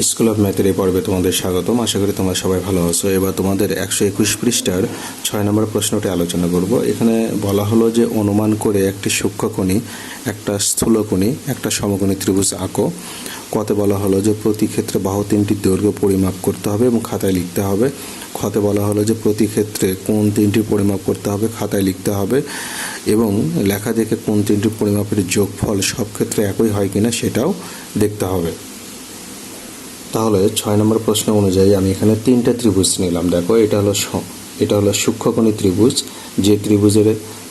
School of ম্যাথের এই পর্বে তোমাদের স্বাগতম। আশা করি তোমরা সবাই ভালো আছো। এবার তোমাদের 121 পৃষ্ঠার 6 নম্বর প্রশ্নটি আলোচনা করব। এখানে বলা হলো যে অনুমান করে একটি সূক্ষ্মকোণী, একটা স্থূলকোণী, একটা সমকোণী ত্রিভুজ আঁকো। কতে বলা হলো যে প্রতি ক্ষেত্রে বাহু তিনটির দৈর্ঘ্য পরিমাপ করতে হবে এবং খাতায় লিখতে হবে। খতে বলা হলো যে প্রতি ক্ষেত্রে কোণ তিনটির পরিমাপ করতে হবে, খাতায় লিখতে হবে এবং লেখা দেখে কোণ তিনটির পরিমাপের যোগফল সব ক্ষেত্রে একই হয় কিনা সেটাও দেখতে হবে। তাহলে 6 নম্বর প্রশ্ন অনুযায়ী আমি এখানে তিনটা ত্রিভুজ নিলাম। দেখো, এটা হলো সূক্ষ্মকোণী ত্রিভুজ। যে ত্রিভুজের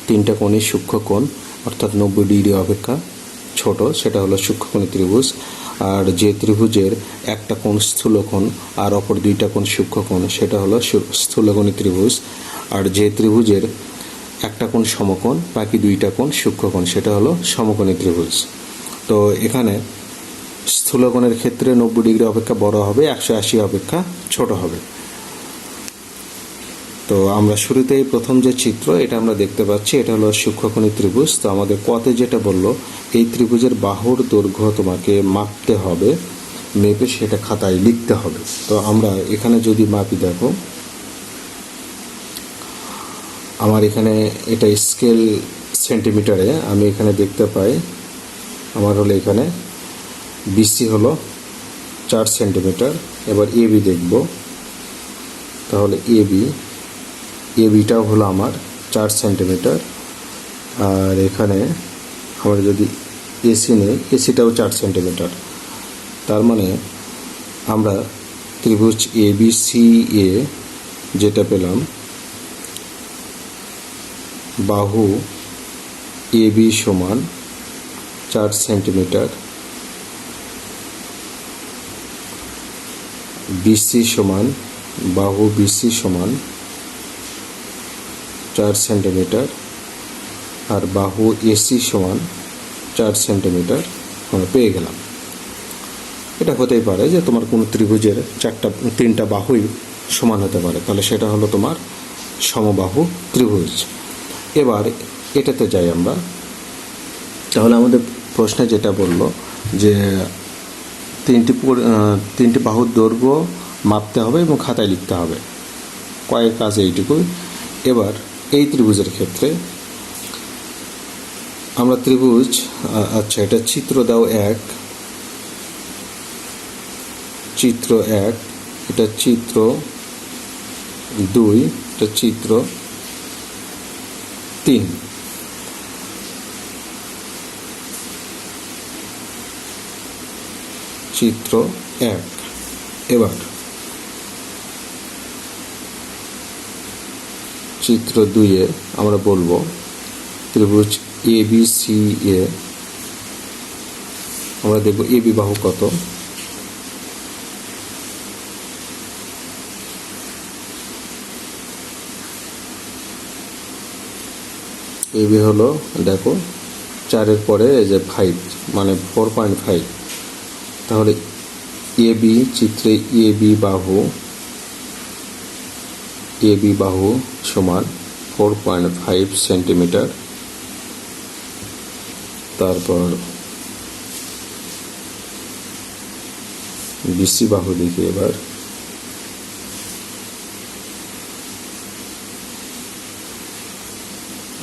তিনটা কোণই সূক্ষ্মকোণ অর্থাৎ 90 ডিগ্রি অপেক্ষা ছোট, সেটা হলো সূক্ষ্মকোণী ত্রিভুজ। আর যে ত্রিভুজের একটা কোণ স্থূলকোণ আর অপর দুইটা কোণ সূক্ষ্মকোণ, সেটা হলো স্থূলকোণী ত্রিভুজ। আর যে ত্রিভুজের একটা কোণ সমকোণ, বাকি দুইটা কোণ সূক্ষ্মকোণ, সেটা হলো সমকোণী ত্রিভুজ। তো এখানে স্থূলকোণের ক্ষেত্রে 90 ডিগ্রি অপেক্ষা বড় হবে, 180 অপেক্ষা ছোট হবে। তো আমরা শুরুতেই প্রথম যে চিত্র এটা আমরা দেখতে পাচ্ছি, এটা হলো সূক্ষ্মকোণী ত্রিভুজ। তো আমাদের কতে যেটা বললো, এই ত্রিভুজের বাহুর দৈর্ঘ্য তোমাকে মাপতে হবে, মেপে সেটা খাতায় লিখতে হবে। তো আমরা এখানে যদি মাপি, দেখো আমার এখানে এটা স্কেল সেন্টিমিটারে আমি এখানে দেখতে পাই। আমার হলো এখানে বিসি হলো 4 সেন্টিমিটার। এবার এবি দেখব। তাহলে এবিটাও হলো আমার 4 সেন্টিমিটার। আর এখানে আমরা যদি এসি নেই, এসিটাও 4 সেন্টিমিটার। তার মানে আমরা ত্রিভুজ ABCA যেটা পেলাম, বাহু এবি সমান 4 সেন্টিমিটার, বিসি সমান বাহু বিসি সমান 4 সেন্টিমিটার আর বাহু এসি সমান 4 সেন্টিমিটার আমরা পেয়ে গেলাম। এটা হতেই পারে যে তোমার কোনো ত্রিভুজের তিনটা বাহুই সমান হতে পারে, তাহলে সেটা হলো তোমার সমবাহু ত্রিভুজ। এবার এটাতে যাই আমরা। তাহলে আমাদের প্রশ্নে যেটা বললো যে তিনটি বাহুর দৈর্ঘ্য মাপতে হবে এবং খাতায় লিখতে হবে। কয়েক কাজ এইটুকুই। এবার এই ত্রিভুজের ক্ষেত্রে আমরা ত্রিভুজ, আচ্ছা এটা চিত্র দাও 1, চিত্র 1, এটা চিত্র 2, এটা চিত্র 3। চিত্র 1। এবার চিত্র 2-এ আমরা বলবো ত্রিভুজ ABCA। আমরা দেখব এবি বাহু কত। এবি হলো, দেখো 4-এর পরে এই যে 5 মানে 4.5। তাহলে এবি চিত্রে এবি বাহু সমান 4.5 সেন্টিমিটার। তারপর বিসি বাহু দেখি। এবার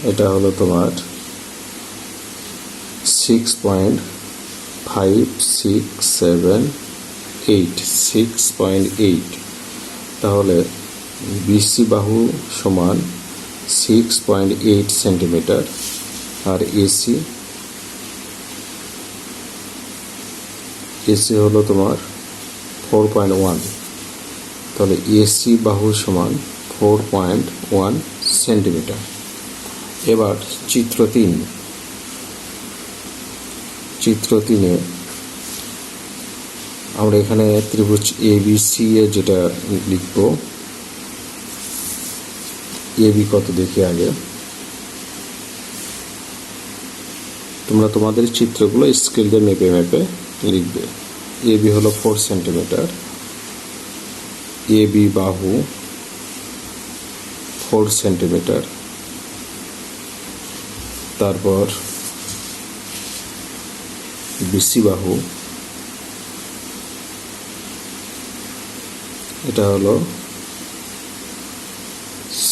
এটা হলো তোমার 6.5678, তাহলে বিসি বাহু সমান 6.8 সেন্টিমিটার আর এসি হলো তোমার 4.1, তাহলে এসি বাহু সমান 4.1 সেন্টিমিটার। এবার চিত্র 3-এ আমরা এখানে ত্রিভুজ ABCA যেটা লিখব। এবি কত দেখি আগে। তোমরা তোমাদের চিত্রগুলো স্কেল দিয়ে মেপে লিখবে। এবি হলো 4 সেন্টিমিটার, এবি বাহু 4 সেন্টিমিটার। তারপর বিসি বাহু এটা হলো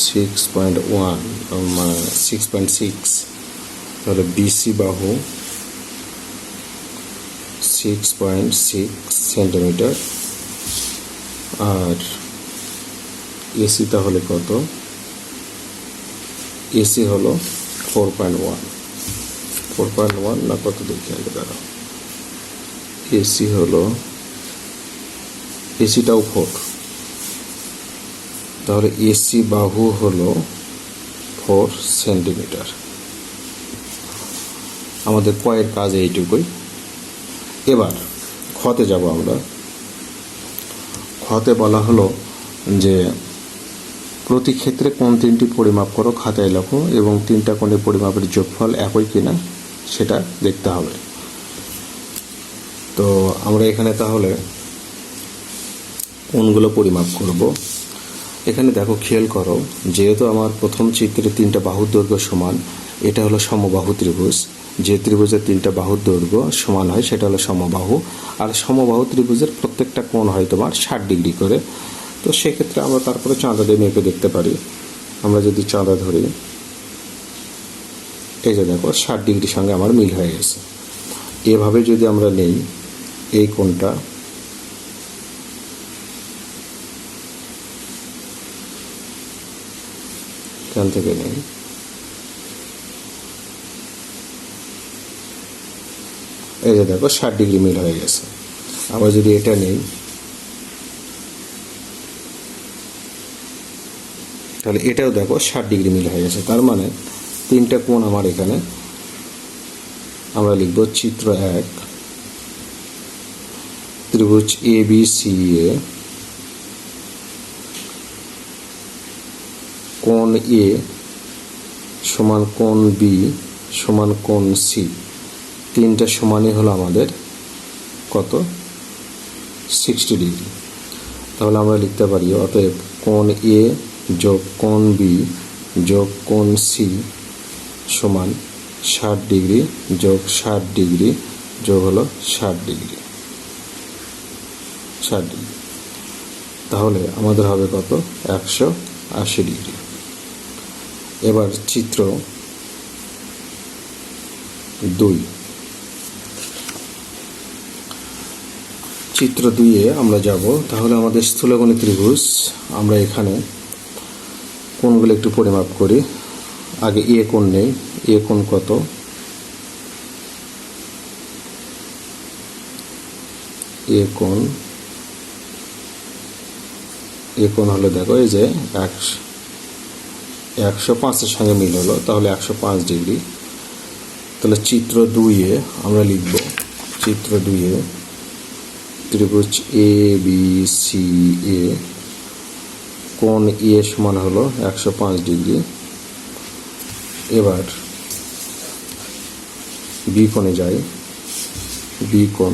6.1 মানে 6.6, তাহলে বিসি বাহু 6.6 সেন্টিমিটার, আর এসি তাহলে কত? এসি হলো 4.1 না কত দেখি আগে দাঁড়াও। এসি হলো, এসিটাও 4, তাহলে এসি বাহু হলো 4 সেন্টিমিটার। আমাদের কয়ের কাজ এইটুকুই। এবার খতে যাব আমরা। খতে বলা হলো যে প্রতি ক্ষেত্রে কোণ তিনটি পরিমাপ করো, খাতায় লেখো এবং তিনটা কোণের পরিমাপের যোগফল একই কিনা সেটা দেখতে হবে। তো আমরা এখানে তাহলে কোণগুলো পরিমাপ করব। এখানে দেখো, খেয়াল করো, যেহেতু আমার প্রথম চিত্রে তিনটা বাহুর দৈর্ঘ্য সমান, এটা হলো সমবাহু ত্রিভুজ। যে ত্রিভুজের তিনটা বাহুর দৈর্ঘ্য সমান হয় সেটা হলো সমবাহু, আর সমবাহু ত্রিভুজের প্রত্যেকটা কোণ হয় তোমার 60 ডিগ্রি করে। তো সেক্ষেত্রে আমরা তারপরে চাঁদা দিয়ে মেপে দেখতে পারি। আমরা যদি চাঁদা ধরি, এই যে দেখো 60 ডিগ্রির সঙ্গে আমার মিল হয়ে গেছে। এভাবে যদি আমরা নেই, এই কোণটা এখান থেকে নেই, এই যে দেখো 60 ডিগ্রি মিল হয়ে গেছে। আবার যদি এটা নেই, তাহলে এটাও দেখো 60 ডিগ্রি মিল হয়ে গেছে। তার মানে তিনটা কোণ আমার এখানে, আমরা লিখব চিত্র 1, ত্রিভুজ এ বি সি এ, কোণ এ সমান কোণ বি সমান কোণ সি, তিনটা সমানই হলো আমাদের কত? 60 ডিগ্রি। তাহলে আমরা লিখতে পারি, অতএব কোণ এ যোগ কোণ বি যোগ কোণ সি সমান 60 ডিগ্রি যোগ 60 ডিগ্রি যোগ হলো 60 ডিগ্রি। তাহলে আমাদের হবে কত? 180 ডিগ্রি। এবার চিত্র 2। চিত্র 2-এ আমরা যাব। তাহলে আমাদের স্থূলকোণী ত্রিভুজ, আমরা এখানে কোণগুলো একটু পরিমাপ করি। আগে এ কোণ নেই, এ কোণ কত? এ কোণ হলো দেখো, এই যে 105-এর সঙ্গে মিল হলো, তাহলে 105 ডিগ্রি। তাহলে চিত্র 2-এ আমরা লিখব, চিত্র 2-এ ত্রিভুজ এ বি সি এ, কোণ এ সমান হলো 105 ডিগ্রি। এবার বি কোণে যাই। বি কোণ,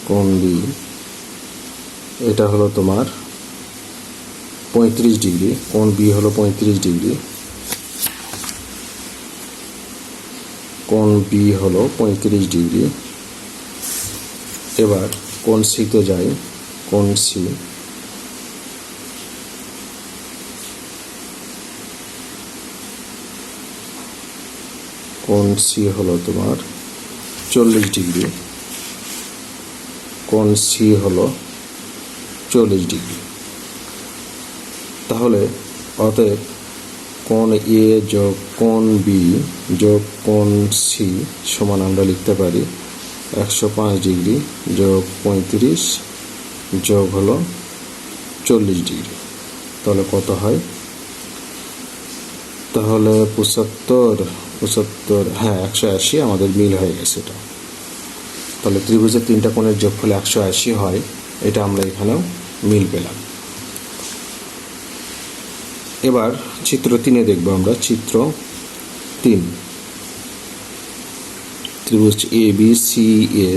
কোণ বি, এটা হলো তোমার 35 ডিগ্রি। কোণ বি হলো 35 ডিগ্রি। কোণ বি হলো 35 ডিগ্রি। এবার কোণ সিতে যাই। কোণ সি, কোণ সি হলো তোমার 40 ডিগ্রি। কোণ সি হলো 40 ডিগ্রি। তাহলে অতএব কোণ এ যোগ কোণ বি যোগ কোণ সি সমান আমরা লিখতে পারি 105 ডিগ্রি যোগ 35 যোগ হলো 40 ডিগ্রি। তাহলে কত হয়? তাহলে 75, হ্যাঁ 180 আমাদের মিল হয়ে গেছে এটা। তাহলে ত্রিভুজের তিনটা কোণের যোগফল 180 হয়, এটা আমরা এখানেও মিল পেলাম। এবার চিত্র 3-এ দেখব আমরা। চিত্র 3, ত্রিভুজ এ বি সি এ,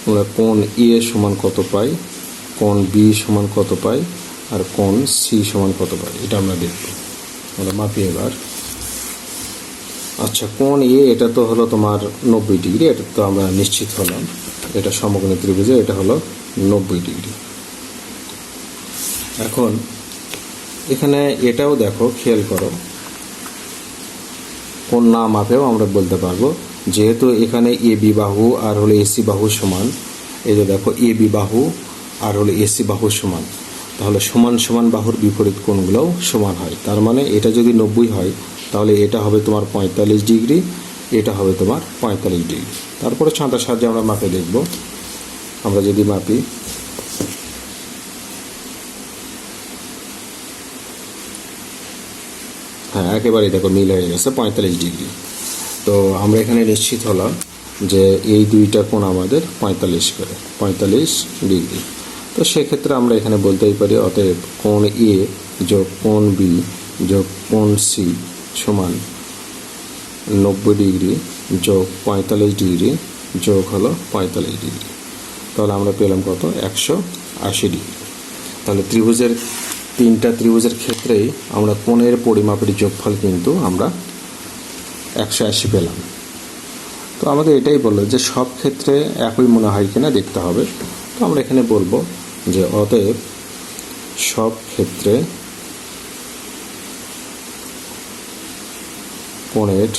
আমরা কোণ এ সমান কত পাই, কোণ বি সমান কত পাই, আর কোণ সি সমান কত পাই, এটা আমরা দেখব। আমরা মাপি। এবার আচ্ছা, কোণ এ এটা তো হলো তোমার 90 ডিগ্রি, এটা তো আমরা নিশ্চিত হলাম। এটা সমকোণী ত্রিভুজে এটা হলো 90 ডিগ্রি। এখন এখানে এটাও দেখো, খেয়াল করো, কোণ না মাপেও আমরা বলতে পারবো, যেহেতু এখানে এ বি বাহু আর হলো এসি বাহু সমান। এই যে দেখো, এ বি বাহু আর হলো এসি বাহু সমান, তাহলে সমান সমান বাহুর বিপরীত কোণগুলোও সমান হয়। তার মানে এটা যদি 90 হয়, তাহলে এটা হবে তোমার 45 ডিগ্রি, এটা হবে তোমার 45 ডিগ্রি। তারপরে ছাঁটার সাহায্যে আমরা মাপে দেখব। আমরা যদি মাপি, হ্যাঁ, একেবারেই দেখো মিল হয়ে গেছে 45 ডিগ্রি। তো আমরা এখানে নিশ্চিত হলাম যে এই দুইটা কোণ আমাদের 45 করে, 45 ডিগ্রি। তো সেক্ষেত্রে আমরা এখানে বলতেই পারি, অতএব কোণ এ যোগ কোণ বি যোগ কোণ সি সমান 90 ডিগ্রি যোগ 45 ডিগ্রি যোগ হলো 45 ডিগ্রি। তাহলে আমরা পেলাম কত? 180 ডিগ্রি। তাহলে তিনটা ত্রিভুজের ক্ষেত্রেই আমরা কোণের পরিমাপের যোগফল কিন্তু আমরা 180 পেলাম। তো আমাদের এটাই বললো যে সব ক্ষেত্রে একই মনে হয় কিনা দেখতে হবে। তো আমরা এখানে বলবো যে অতএব সব ক্ষেত্রে কোণের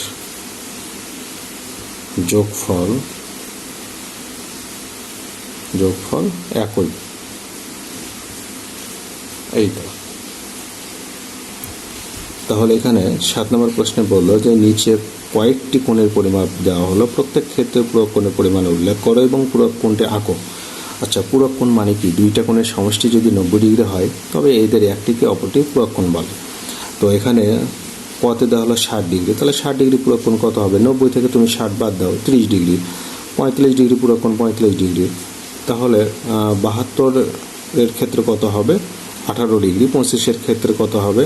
যোগফল একই। এই তো। তাহলে এখানে 7 নম্বর প্রশ্নে বললো যে নিচে কয়েকটি কোণের পরিমাপ দেওয়া হলো, প্রত্যেক ক্ষেত্রে পূরক কোণের পরিমাণ উল্লেখ করো এবং পূরক কোণটি আঁকো। আচ্ছা, পূরক কোণ মানে কি? দুইটা কোণের সমষ্টি যদি 90 ডিগ্রি হয়, তবে এদের একটিকে অপরটি পূরক কোণ বলে। তো এখানে কতে দেওয়া হলো 60 ডিগ্রি, তাহলে 60 ডিগ্রি পূরক কোণ কত হবে? 90 থেকে তুমি 60 বাদ দাও, 30 ডিগ্রি। 45 ডিগ্রি পূরক কোণ 45 ডিগ্রি, তাহলে 72 এর ক্ষেত্রে কত হবে? 18 ডিগ্রি। 25-এর ক্ষেত্রে কত হবে?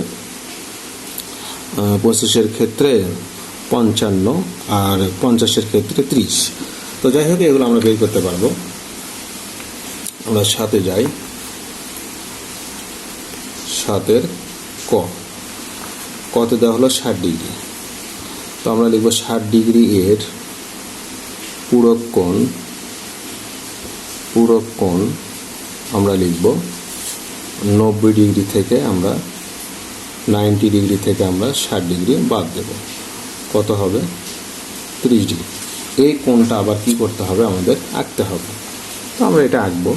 25-এর ক্ষেত্রে 55, আর 50-এর ক্ষেত্রে 30। তো যাই হোক, এগুলো আমরা বের করতে পারবো। আমরা 7-এ যাই। 7-এর কতে দেওয়া হলো 60 ডিগ্রি। তো আমরা লিখব 60 ডিগ্রি এর পূরক কোণ আমরা লিখব 90 ডিগ্রি থেকে আমরা 90 ডিগ্রি থেকে আমরা 60 ডিগ্রি বাদ দেব, কত হবে? 30 ডিগ্রি। এই কোণটা আবার কি করতে হবে? আমাদের আঁকতে হবে। তো আমরা এটা আঁকবো।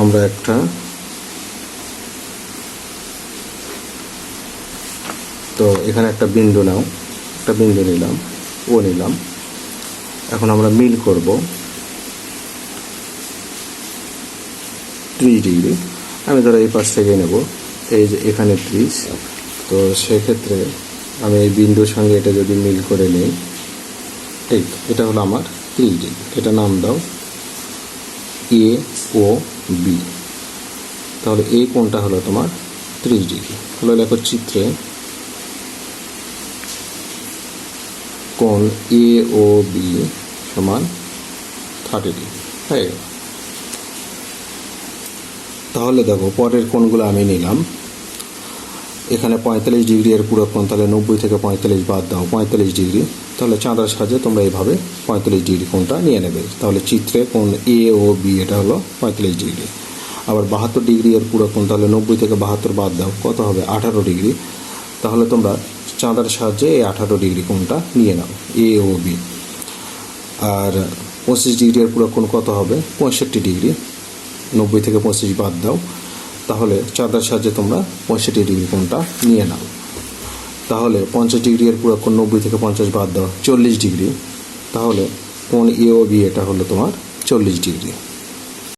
আমরা তো এখানে একটা বিন্দু নাও, একটা বিন্দু নিলাম, ও নিলাম। এখন আমরা মিল করব 30 ডিগ্রি। আমি ধরো এই পাশ থেকে নেব, এই যে এখানে 30। তো সেক্ষেত্রে আমি এই বিন্দুর সঙ্গে এটা যদি মিল করে নিই, ঠিক, এটা হলো আমার 30 ডিগ্রি। এটা নাম দাও এ ও বি। তাহলে এই কোণটা হলো তোমার 30 ডিগ্রি। তাহলে লেখো চিত্রে কোণ এ ও বি সমান 30 ডিগ্রি হয়ে গেল। তাহলে দেখো, পরের কোণগুলো আমি নিলাম। এখানে 45 ডিগ্রি এর পূরক কোণ, তাহলে 90 থেকে 45 বাদ দাও, 45 ডিগ্রি। তাহলে চাঁদার সাহায্যে তোমরা এইভাবে 45 ডিগ্রি কোণটা নিয়ে নেবে। তাহলে চিত্রে কোণ এ ও বি এটা হলো 45 ডিগ্রি। আবার 72 ডিগ্রি এর পূরক কোণ, তাহলে 90 থেকে 72 বাদ দাও, কত হবে? 18 ডিগ্রি। তাহলে তোমরা চাঁদার সাহায্যে এই 18 ডিগ্রি কোণটা নিয়ে নাও, এ ও বি। আর 25 ডিগ্রি এর পূরক কোণ কত হবে? 65 ডিগ্রি। 90 থেকে 25 বাদ দাও, তাহলে চাঁদার সাহায্যে তোমরা 65 ডিগ্রি কোণটা নিয়ে নাও। তাহলে 50 ডিগ্রি এর পূরক কোণ, 90 থেকে 50 বাদ দাও, 40 ডিগ্রি। তাহলে কোণ এ ও বি এটা হলো তোমার 40 ডিগ্রি।